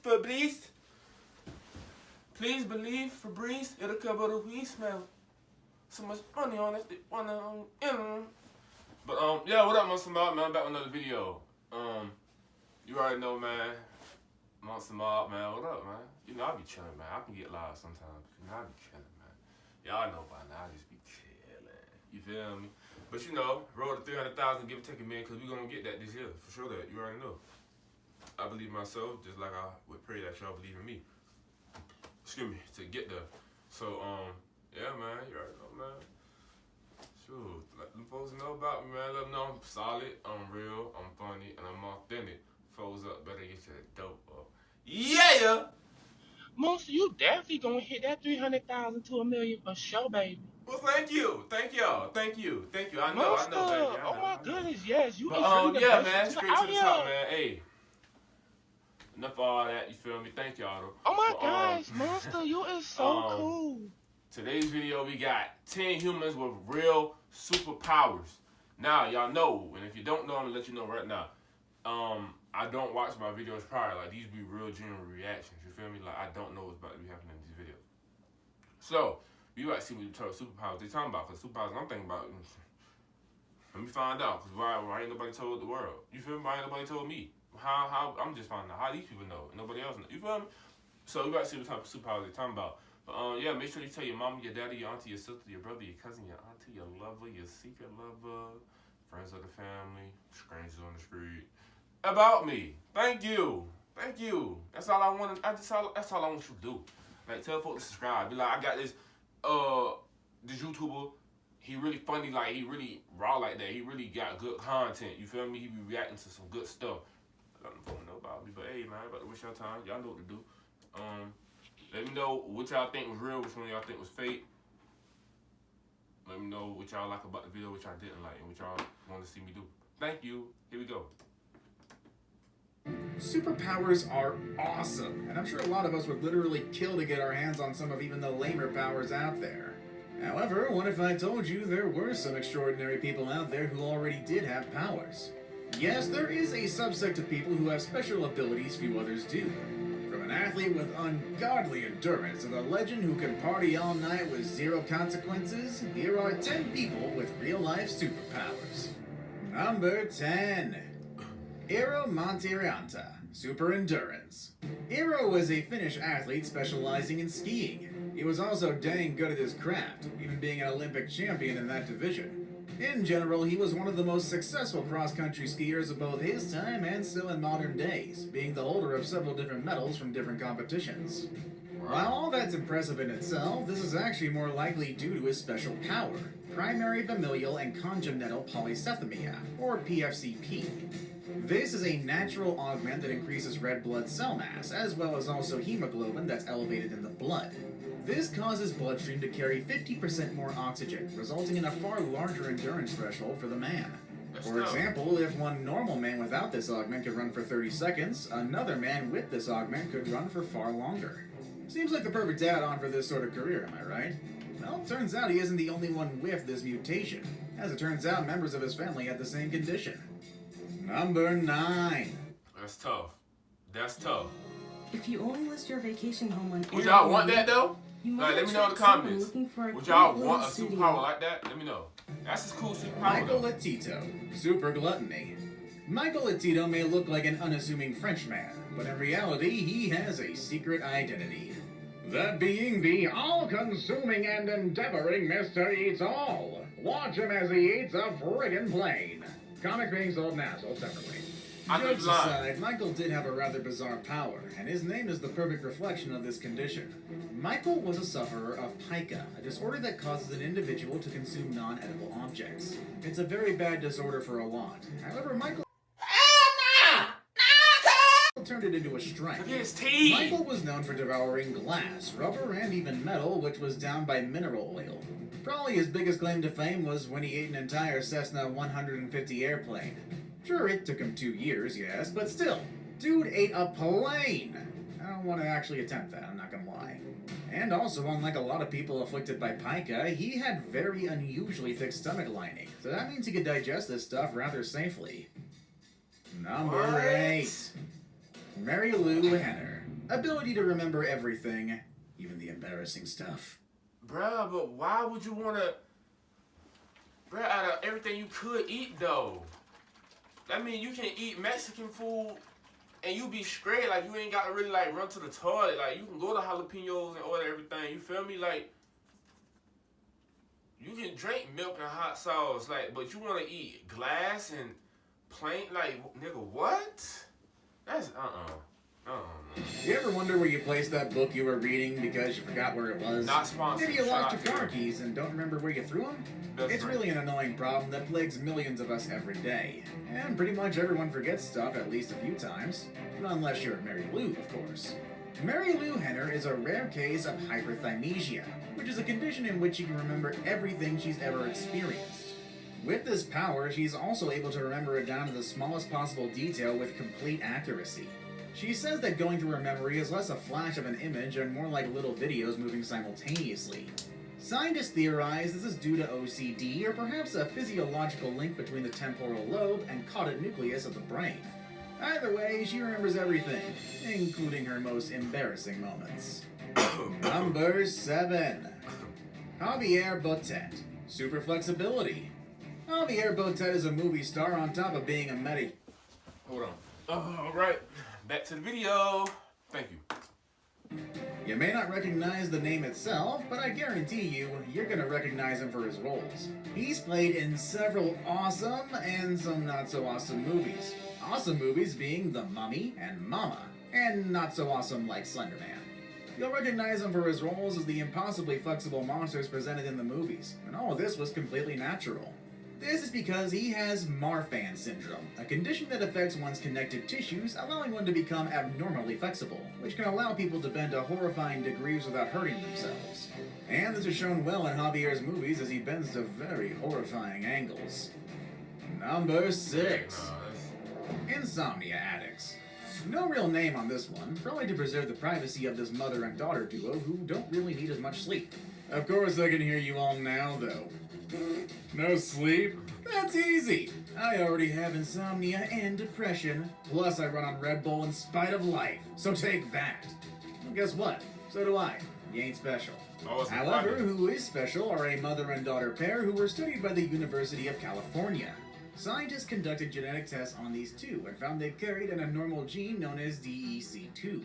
Fabrice. Please believe Fabrice. It'll cover the weed smell. So much money on it. But yeah, what up, Monster Mob, man? I'm back with another video. You already know, man. Monster Mob, man. What up, man? You know I be chilling, man. I can get loud sometimes. You know I be chilling, man. Y'all know by now I just be chilling. You feel me? But you know, roll to 300,000, give or take a million, because we gonna get that this year. For sure that. You already know. I believe in myself, just like I would pray that y'all believe in me. Excuse me, to get there. So, yeah, man, you already know, man. Shoot, let them folks know about me, man. Let them know I'm solid, I'm real, I'm funny, and I'm authentic. Folks up, better get your dope up. Yeah! Monster, you definitely gonna hit that 300,000 to $1 million for sure, baby. Well, thank you. Thank y'all. Thank you. Thank you. I know, Monster, baby. I know, oh my goodness, yes. You but, is really the yeah, best man, straight to the top, here. man. Hey. Enough of all that, you feel me? Thank y'all, though. Oh my gosh, Monster, you is so cool. Today's video, we got 10 humans with real superpowers. Now, y'all know, and if you don't know, I'm gonna let you know right now. I don't watch my videos prior. Like, these be real genuine reactions. You feel me? Like, I don't know what's about to be happening in these videos. So, we about to see what you tell superpowers they talking about. Because superpowers I'm thinking about, let me find out. Because why ain't nobody told the world? You feel me? Why ain't nobody told me? How I'm just finding out how these people know and nobody else knows. You feel me? So, we about to see what type of superpowers they talking about. But, yeah, make sure you tell your mama, your daddy, your auntie, your sister, your brother, your cousin, your auntie, your lover, your secret lover, friends of the family, strangers on the street, about me. Thank you. Thank you. That's all I want. That's all I want you to do. Like, tell folks to subscribe. Be like, I got this this YouTuber. He really funny. Like, he really raw like that. He really got good content. You feel me? He be reacting to some good stuff. I don't know about me, but hey, man, I'm about to waste your time. Y'all know what to do. Let me know what y'all think was real, which one y'all think was fake. Let me know what y'all like about the video, which I didn't like, and what y'all want to see me do. Thank you. Here we go. Superpowers are awesome, and I'm sure a lot of us would literally kill to get our hands on some of even the lamer powers out there. However, what if I told you there were some extraordinary people out there who already did have powers? Yes, there is a subsect of people who have special abilities few others do. From an athlete with ungodly endurance to the legend who can party all night with zero consequences, here are 10 people with real-life superpowers. Number 10. Eero Montiranta, Super Endurance. Eero was a Finnish athlete specializing in skiing. He was also dang good at his craft, even being an Olympic champion in that division. In general, he was one of the most successful cross-country skiers of both his time and still in modern days, being the holder of several different medals from different competitions. While all that's impressive in itself, this is actually more likely due to his special power, primary familial and congenital polycythemia, or PFCP. This is a natural augment that increases red blood cell mass, as well as also hemoglobin that's elevated in the blood. This causes bloodstream to carry 50% more oxygen, resulting in a far larger endurance threshold for the man. For example, if one normal man without this augment could run for 30 seconds, another man with this augment could run for far longer. Seems like the perfect add-on for this sort of career, am I right? Well, it turns out he isn't the only one with this mutation. As it turns out, members of his family had the same condition. Number 9. That's tough. That's tough. If you only list your vacation home on Would y'all want that, though? Like, let me know in the comments. Would y'all want a superpower like that? Let me know. That's a cool superpower. Michael Latito, Super Gluttony. Michael Latito may look like an unassuming Frenchman, but in reality, he has a secret identity. That being the all-consuming and endeavoring Mr. Eats All. Watch him as he eats a friggin' plane. Comics being sold now, sold separately. Jokes aside, Michael did have a rather bizarre power, and his name is the perfect reflection of this condition. Michael was a sufferer of pica, a disorder that causes an individual to consume non-edible objects. It's a very bad disorder for a lot. However, Michael turned it into a strength. Michael was known for devouring glass, rubber, and even metal, which was down by mineral oil. Probably his biggest claim to fame was when he ate an entire Cessna 150 airplane. Sure, it took him 2 years, yes, but still, dude ate a plane! I don't want to actually attempt that, I'm not gonna lie. And also, unlike a lot of people afflicted by pica, he had very unusually thick stomach lining, so that means he could digest this stuff rather safely. Number 8. Mary Lou Henner, Ability to remember everything, even the embarrassing stuff. Bruh, but why would you wanna, bruh, out of everything you could eat though? I mean, you can eat Mexican food and you be straight, like you ain't gotta really like run to the toilet. Like you can go to jalapenos and order everything, you feel me? Like you can drink milk and hot sauce, like, but you wanna eat glass and plain, like, nigga, what? That's man. You ever wonder where you placed that book you were reading because you forgot where it was? Not sponsored. Maybe you Shout lost out your to car you. keys and don't remember where you threw them? That's It's right. really an annoying problem that plagues millions of us every day. And pretty much everyone forgets stuff at least a few times. Unless you're Mary Lou, of course. Mary Lou Henner is a rare case of hyperthymesia, which is a condition in which she can remember everything she's ever experienced. With this power, she's also able to remember it down to the smallest possible detail with complete accuracy. She says that going through her memory is less a flash of an image and more like little videos moving simultaneously. Scientists theorize this is due to OCD or perhaps a physiological link between the temporal lobe and caudate nucleus of the brain. Either way, she remembers everything, including her most embarrassing moments. Number 7. Javier Botet. Super flexibility. Javier Botet is a movie star on top of being a Hold on. Alright, back to the video. Thank you. You may not recognize the name itself, but I guarantee you're gonna recognize him for his roles. He's played in several awesome and some not so awesome movies. Awesome movies being The Mummy and Mama, and not so awesome like Slender Man. You'll recognize him for his roles as the impossibly flexible monsters presented in the movies, and all of this was completely natural. This is because he has Marfan syndrome, a condition that affects one's connective tissues, allowing one to become abnormally flexible, which can allow people to bend to horrifying degrees without hurting themselves. And this is shown well in Javier's movies as he bends to very horrifying angles. Number 6. Insomnia addicts. No real name on this one, probably to preserve the privacy of this mother and daughter duo who don't really need as much sleep. Of course I can hear you all now, though. No sleep? That's easy. I already have insomnia and depression. Plus I run on Red Bull in spite of life. So take that. Well, guess what? So do I. You ain't special. However, who is special are a mother and daughter pair who were studied by the University of California. Scientists conducted genetic tests on these two and found they carried an abnormal gene known as DEC2.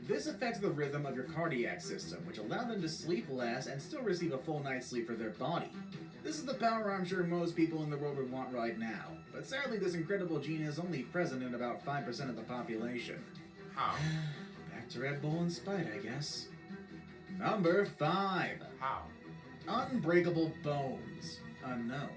This affects the rhythm of your cardiac system, which allowed them to sleep less and still receive a full night's sleep for their body. This is the power I'm sure most people in the world would want right now, but sadly this incredible gene is only present in about 5% of the population. How? Back to Red Bull in spite, I guess. Number 5. How? Unbreakable bones. Unknown.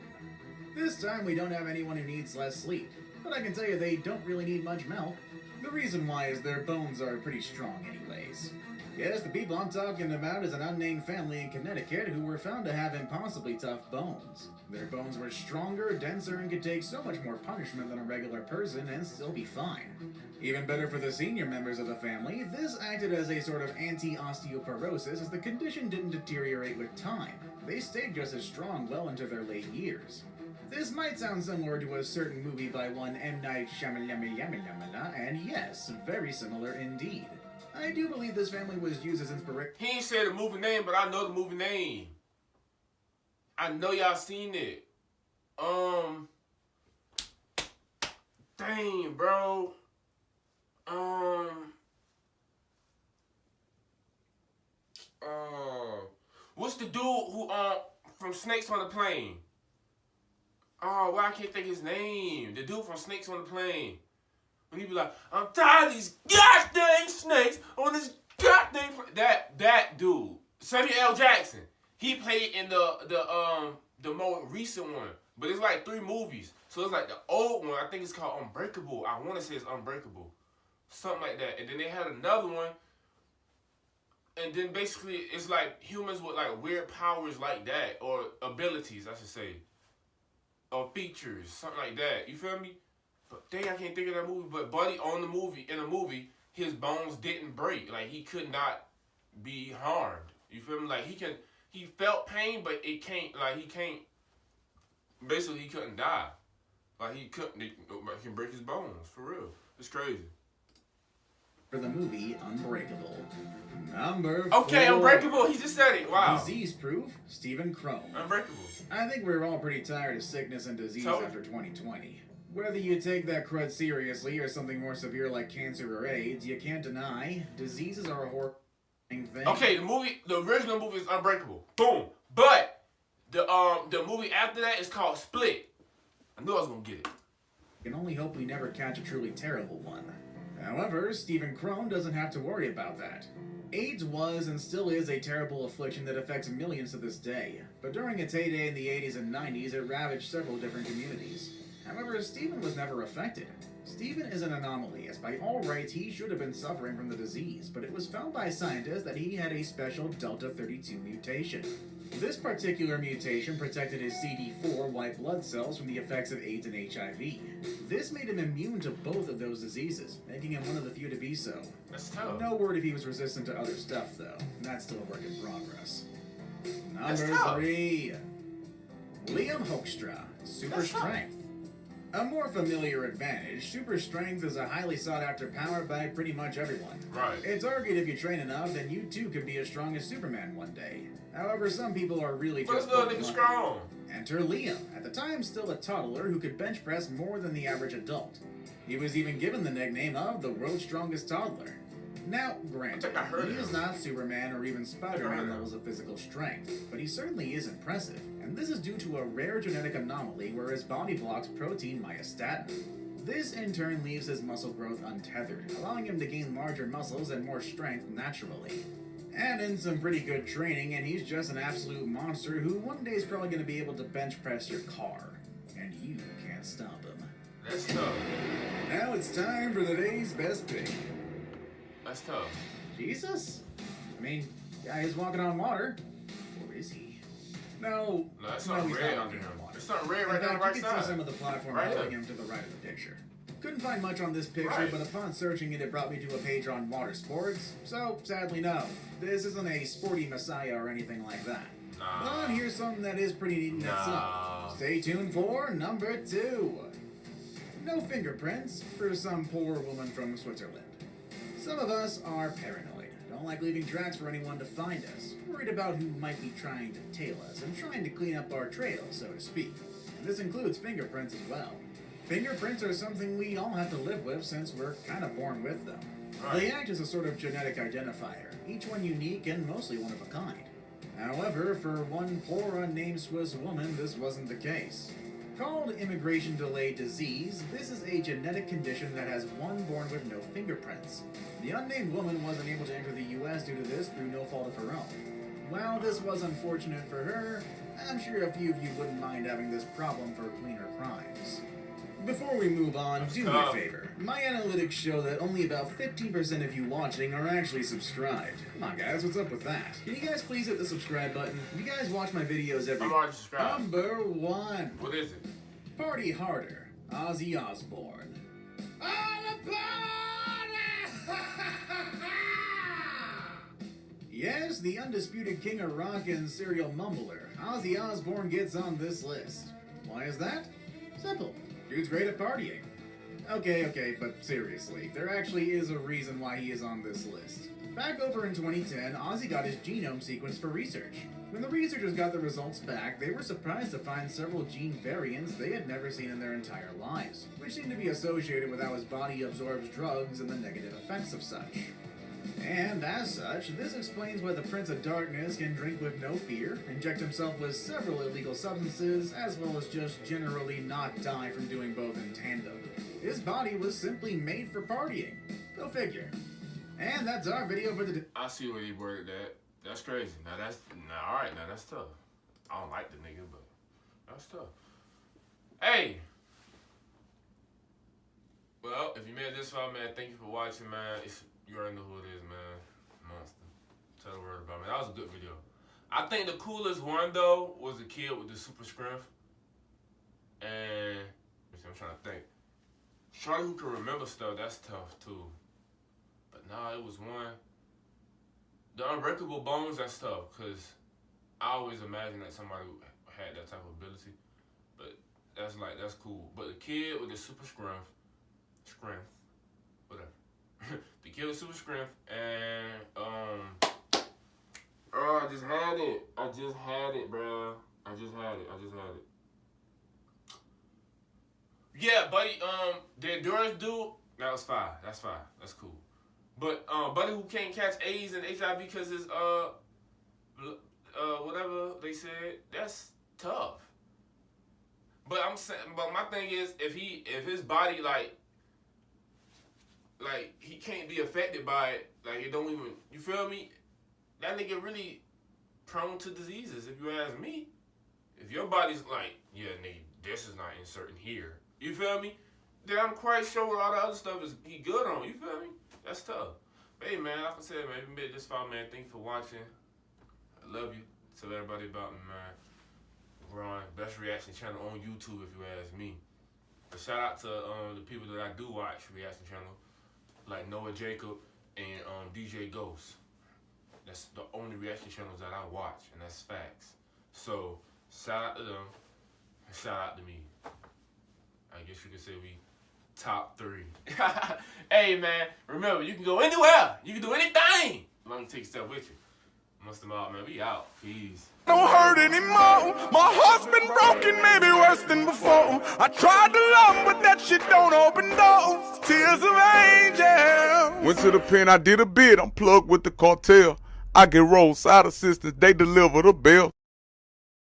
This time we don't have anyone who needs less sleep, but I can tell you they don't really need much milk. The reason why is their bones are pretty strong anyways. Yes, the people I'm talking about is an unnamed family in Connecticut who were found to have impossibly tough bones. Their bones were stronger, denser, and could take so much more punishment than a regular person and still be fine. Even better for the senior members of the family, this acted as a sort of anti-osteoporosis as the condition didn't deteriorate with time. They stayed just as strong well into their late years. This might sound similar to a certain movie by one M. Night Shyamalan, and yes, very similar indeed. I do believe this family was used as inspiration. He ain't said the movie name, but I know the movie name. I know y'all seen it. Dang, bro. What's the dude who, from Snakes on the Plane? Oh, why I can't think his name? The dude from Snakes on the Plane. When he be like, I'm tired of these goddamn snakes on this goddamn that dude, Samuel L. Jackson. He played in the more recent one, but it's like 3 movies. So it's like the old one. I think it's called Unbreakable. I want to say it's Unbreakable, something like that. And then they had another one. And then basically it's like humans with like weird powers like that, or abilities, I should say, or features, something like that. You feel me? But dang, I can't think of that movie. But Buddy in the movie, his bones didn't break. Like he could not be harmed. You feel me? Like he felt pain, but he can't. Basically, he couldn't die. Like he can break his bones for real. It's crazy. for the movie Unbreakable. Number Okay, 4. Unbreakable. He just said it. Wow. Disease-proof, Stephen Crone. Unbreakable. I think we're all pretty tired of sickness and disease So? after 2020. Whether you take that crud seriously or something more severe like cancer or AIDS, you can't deny diseases are a horrifying thing. Okay, the original movie is Unbreakable. Boom. But the movie after that is called Split. I knew I was gonna get it. I can only hope we never catch a truly terrible one. However, Stephen Crone doesn't have to worry about that. AIDS was and still is a terrible affliction that affects millions to this day, but during its heyday in the 80s and 90s, it ravaged several different communities. However, Stephen was never affected. Stephen is an anomaly, as by all rights he should have been suffering from the disease, but it was found by scientists that he had a special Delta 32 mutation. This particular mutation protected his CD4 white blood cells from the effects of AIDS and HIV. This made him immune to both of those diseases, making him one of the few to be so. That's tough. No word if he was resistant to other stuff, though. That's still a work in progress. That's Number tough. 3. Liam Hoekstra, Super That's tough. Strength. A more familiar advantage, super strength is a highly sought-after power by pretty much everyone. Right. It's argued if you train enough, then you too could be as strong as Superman one day. However, some people are really But just this little plain nigga lucky. strong. Enter Liam, at the time still a toddler who could bench press more than the average adult. He was even given the nickname of the world's strongest toddler. Now, granted, I heard he of is him. not Superman or even heard Spider-Man of levels of physical strength, but he certainly is impressive, and this is due to a rare genetic anomaly where his body blocks protein myostatin. This in turn leaves his muscle growth untethered, allowing him to gain larger muscles and more strength naturally. Add in some pretty good training, and he's just an absolute monster who one day is probably going to be able to bench press your car. And you can't stop him. That's tough. Now it's time for the day's best pick. That's tough. Jesus? I mean, yeah, he's walking on water. Or is he? No. No, that's something he's red not under walking him. on water. There's something red In right down fact, the right you can see side. some of the platform Right holding here. him to the right of the picture. Couldn't find much on this picture, Right. but upon searching it, it brought me to a page on water sports. So, sadly, no. This isn't a sporty messiah or anything like that. Nah. But here's something that is pretty neat in Nah. itself. Stay tuned for number 2. No fingerprints for some poor woman from Switzerland. Some of us are paranoid, don't like leaving tracks for anyone to find us, worried about who might be trying to tail us, and trying to clean up our trail, so to speak. And this includes fingerprints as well. Fingerprints are something we all have to live with since we're kind of born with them. Right. They act as a sort of genetic identifier, each one unique and mostly one of a kind. However, for one poor unnamed Swiss woman, this wasn't the case. Called immigration delay disease, this is a genetic condition that has one born with no fingerprints. The unnamed woman wasn't able to enter the US due to this through no fault of her own. While this was unfortunate for her, I'm sure a few of you wouldn't mind having this problem for cleaner crimes. Before we move on, do me a favor. My analytics show that only about 15% of you watching are actually subscribed. Come on guys, what's up with that? Can you guys please hit the subscribe button? You guys watch my videos every... I'm already subscribed. Number 1. What is it? Party Harder, Ozzy Osbourne. All aboard! Yes, the undisputed king of rock and serial mumbler, Ozzy Osbourne gets on this list. Why is that? Simple. Dude's great at partying. Okay, but seriously, there actually is a reason why he is on this list. Back over in 2010, Ozzy got his genome sequenced for research. When the researchers got the results back, they were surprised to find several gene variants they had never seen in their entire lives, which seemed to be associated with how his body absorbs drugs and the negative effects of such. And as such, this explains why the Prince of Darkness can drink with no fear, inject himself with several illegal substances, as well as just generally not die from doing both in tandem. His body was simply made for partying. Go figure. And that's our video for the day. I see where he worded that. That's crazy. Alright, now that's tough. I don't like the nigga, but that's tough. Hey! Well, if you made it this far, man, thank you for watching, man. You already know who it is, man. Monster. Tell the word about me. That was a good video. I think the coolest one, though, was the kid with the super strength. And I'm trying to think. Charlie who can remember stuff, that's tough, too. But nah, it was one. The unbreakable bones, that's tough, because I always imagine that somebody had that type of ability. But that's cool. But the kid with the super strength, whatever. The kid Give it super strength, and I just had it. I just had it, bro. I just had it. Yeah, buddy. The endurance dude, that was fine. That's fine. That's cool. But buddy who can't catch AIDS and HIV because his whatever they said, that's tough. But I'm saying, but my thing is, if his body like he can't be affected by it, like it don't even, you feel me? That nigga really prone to diseases, if you ask me. If your body's like, yeah, nigga, this is not inserting here, you feel me? Then I'm quite sure a lot of other stuff is he good on, you feel me? That's tough. But hey, man, like I said, man, if you made this far, man, thank you for watching. I love you. Tell everybody about me, man. We're on best reaction channel on YouTube, if you ask me. But shout out to the people that I do watch reaction channel, like Noah Jacob and DJ Ghost. That's the only reaction channels that I watch, and that's facts. So shout out to them, and shout out to me. I guess you could say we top 3. Hey, man, remember, you can go anywhere. You can do anything. As long as you take stuff with you. Must them out, man. We out. Peace. Don't hurt anymore. My heart's been broken, maybe worse than before. I tried to love, but that shit don't open doors. Tears of angels. Went to the pen, I did a bid. I'm plugged with the cartel. I get roadside assistance, they deliver the bill.